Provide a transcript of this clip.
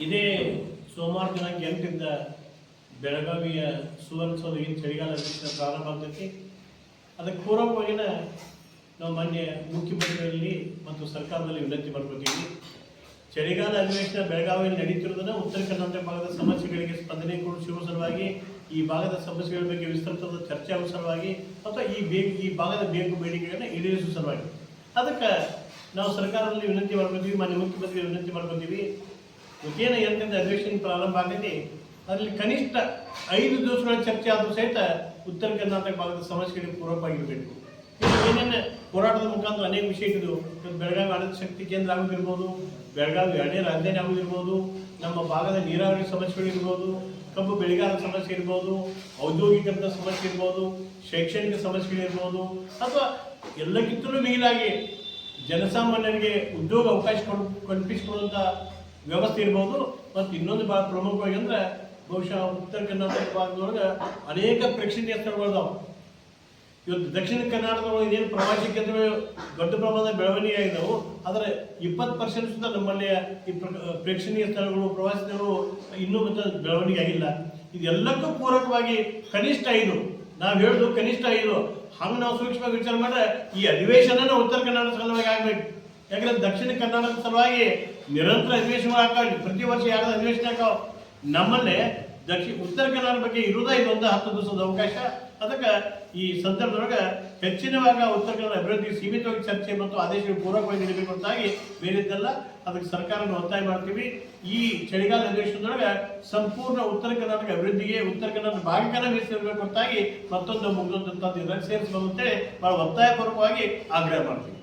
ಇದೇ ಸೋಮವಾರ ದಿನಾಂಕ 8ರಿಂದ ಬೆಳಗಾವಿಯ ಸುವರ್ಣಸೌಧ ಚಳಿಗಾಲ ಅಧಿವೇಶನ ಪ್ರಾರಂಭ ಆಗ್ತೈತಿ. ಅದಕ್ಕೆ ಪೂರ್ವಕವಾಗಿನ ನಾವು ಮಾನ್ಯ ಮುಖ್ಯಮಂತ್ರಿಗಳಲ್ಲಿ ಮತ್ತು ಸರ್ಕಾರದಲ್ಲಿ ವಿನಂತಿ ಮಾಡ್ಕೊತೀವಿ. ಚಳಿಗಾಲ ಅಧಿವೇಶನ ಬೆಳಗಾವಿಯಲ್ಲಿ ನಡೀತಿರೋದನ್ನ ಉತ್ತರ ಕರ್ನಾಟಕ ಭಾಗದ ಸಮಸ್ಯೆಗಳಿಗೆ ಸ್ಪಂದನೆ ಕೊಡಿಸುವ ಸಲುವಾಗಿ, ಈ ಭಾಗದ ಸಮಸ್ಯೆಗಳ ಬಗ್ಗೆ ವಿಸ್ತೃತವಾದ ಚರ್ಚೆ ಆಗುವ ಸಲುವಾಗಿ ಅಥವಾ ಈ ಭಾಗದ ಬೇಡಿಕೆಗಳನ್ನ ಈಡೇರಿಸುವ ಸಲುವಾಗಿ ಅದಕ್ಕೆ ನಾವು ಸರ್ಕಾರದಲ್ಲಿ ವಿನಂತಿ ಮಾಡ್ಕೊತೀವಿ, ಮಾನ್ಯ ಮುಖ್ಯಮಂತ್ರಿ ವಿನಂತಿ ಮಾಡ್ಕೊತೀವಿ. ಏನು 8ರಿಂದ ಅಧಿವೇಶನ ಪ್ರಾರಂಭ ಆಗೈತಿ, ಅದರಲ್ಲಿ ಕನಿಷ್ಠ 5 ದಿವಸಗಳ ಚರ್ಚೆ ಆದರೂ ಸಹಿತ ಉತ್ತರ ಕರ್ನಾಟಕ ಭಾಗದ ಸಮಸ್ಯೆಗಳಿಗೆ ಪೂರಕವಾಗಿರಬೇಕು. ಏನೇನು ಹೋರಾಟದ ಮುಖಾಂತರ ಅನೇಕ ವಿಷಯಗಳು, ಬೆಳಗಾವಿ ಆಡಳಿತ ಶಕ್ತಿ ಕೇಂದ್ರ ಆಗೋದಿರ್ಬೋದು, ಬೆಳಗಾವಿ 2ನೇ ರಾಜಧಾನಿ ಆಗೋದಿರ್ಬೋದು, ನಮ್ಮ ಭಾಗದ ನೀರಾವರಿ ಸಮಸ್ಯೆಗಳಿರ್ಬೋದು, ಕಬ್ಬು ಬೆಳೆಗಾರರ ಸಮಸ್ಯೆ ಇರ್ಬೋದು, ಔದ್ಯೋಗಿಕರಣದ ಸಮಸ್ಯೆ ಇರ್ಬೋದು, ಶೈಕ್ಷಣಿಕ ಸಮಸ್ಯೆಗಳಿರ್ಬೋದು, ಅಥವಾ ಎಲ್ಲಕ್ಕಿಂತಲೂ ಮಿಗಿಲಾಗಿ ಜನಸಾಮಾನ್ಯರಿಗೆ ಉದ್ಯೋಗ ಅವಕಾಶ ಕಲ್ಪಿಸಿಕೊಡುವಂಥ ವ್ಯವಸ್ಥೆ ಇರ್ಬೋದು. ಮತ್ತು ಇನ್ನೊಂದು ಭಾಳ ಪ್ರಮುಖವಾಗಿ ಅಂದ್ರೆ ಬಹುಶಃ ಉತ್ತರ ಕರ್ನಾಟಕ ಭಾಗದೊಳಗೆ ಅನೇಕ ಪ್ರೇಕ್ಷಣೀಯ ಸ್ಥಳಗಳಿದಾವೆ. ಇವತ್ತು ದಕ್ಷಿಣ ಕರ್ನಾಟಕದೊಳಗೆ ಇದೇನು ಪ್ರವಾಸಿ ಕೇಂದ್ರಗಳು ದೊಡ್ಡ ಪ್ರಮಾಣದ ಬೆಳವಣಿಗೆ ಆಗಿದ್ದಾವೆ, ಆದರೆ 20% ಸುತ್ತ ನಮ್ಮಲ್ಲಿ ಈ ಪ್ರೇಕ್ಷಣೀಯ ಸ್ಥಳಗಳು, ಪ್ರವಾಸಿ ಸ್ಥಳಗಳು ಇನ್ನೂ ಮತ್ತೆ ಬೆಳವಣಿಗೆ ಆಗಿಲ್ಲ. ಇದೆಲ್ಲಕ್ಕೂ ಪೂರಕವಾಗಿ ಕನಿಷ್ಠ 5, ನಾವು ಹೇಳೋದು ಕನಿಷ್ಠ 5, ಹಂಗೆ ನಾವು ಸೂಕ್ಷ್ಮವಾಗಿ ವಿಚಾರ ಮಾಡಿದ್ರೆ ಈ ಅಧಿವೇಶನ ಉತ್ತರ ಕರ್ನಾಟಕ ಸಲುವಾಗಿ ಆಗ್ಬೇಕು. ಯಾಕಂದ್ರೆ ದಕ್ಷಿಣ ಕರ್ನಾಟಕದ ಸಲುವಾಗಿ ನಿರಂತರ ಅಧಿವೇಶನಗಳು ಹಾಕಾವಿ, ಪ್ರತಿ ವರ್ಷ ಯಾರು ಅಧಿವೇಶನ ಹಾಕಾವ. ನಮ್ಮಲ್ಲೇ ಉತ್ತರ ಕರ್ನಾಟಕ ಬಗ್ಗೆ ಇರುವುದೇ ಇದೊಂದು 10 ದಿವಸದ ಅವಕಾಶ. ಅದಕ್ಕೆ ಈ ಸಂದರ್ಭದೊಳಗೆ ಹೆಚ್ಚಿನವಾಗ ಉತ್ತರ ಕನ್ನಡ ಅಭಿವೃದ್ಧಿ ಸೀಮಿತವಾಗಿ ಚರ್ಚೆ ಮತ್ತು ಆದೇಶಗಳು ಪೂರಕವಾಗಿ ನೀಡಬೇಕು ಅಂತಾಗಿ ಬೇರೆದ್ದೆಲ್ಲ ಅದಕ್ಕೆ ಸರ್ಕಾರವನ್ನು ಒತ್ತಾಯ ಮಾಡ್ತೀವಿ. ಈ ಚಳಿಗಾಲ ಅಧಿವೇಶನದೊಳಗೆ ಸಂಪೂರ್ಣ ಉತ್ತರ ಕರ್ನಾಟಕ ಅಭಿವೃದ್ಧಿಗೆ ಉತ್ತರ ಕರ್ನಾಟಕ ಭಾಗಕ್ಕನ್ನ ಮೀಸಲಿರಬೇಕು ಅಂತಾಗಿ ಮತ್ತೊಂದು ಮುಗಿದಂತ ಇದಕ್ಕೆ ಸೇರಿಸಬೇಕು ಅಂತೇಳಿ ಬಹಳ ಒತ್ತಾಯಪೂರ್ವಕವಾಗಿ ಆಗ್ರಹ ಮಾಡ್ತೀವಿ.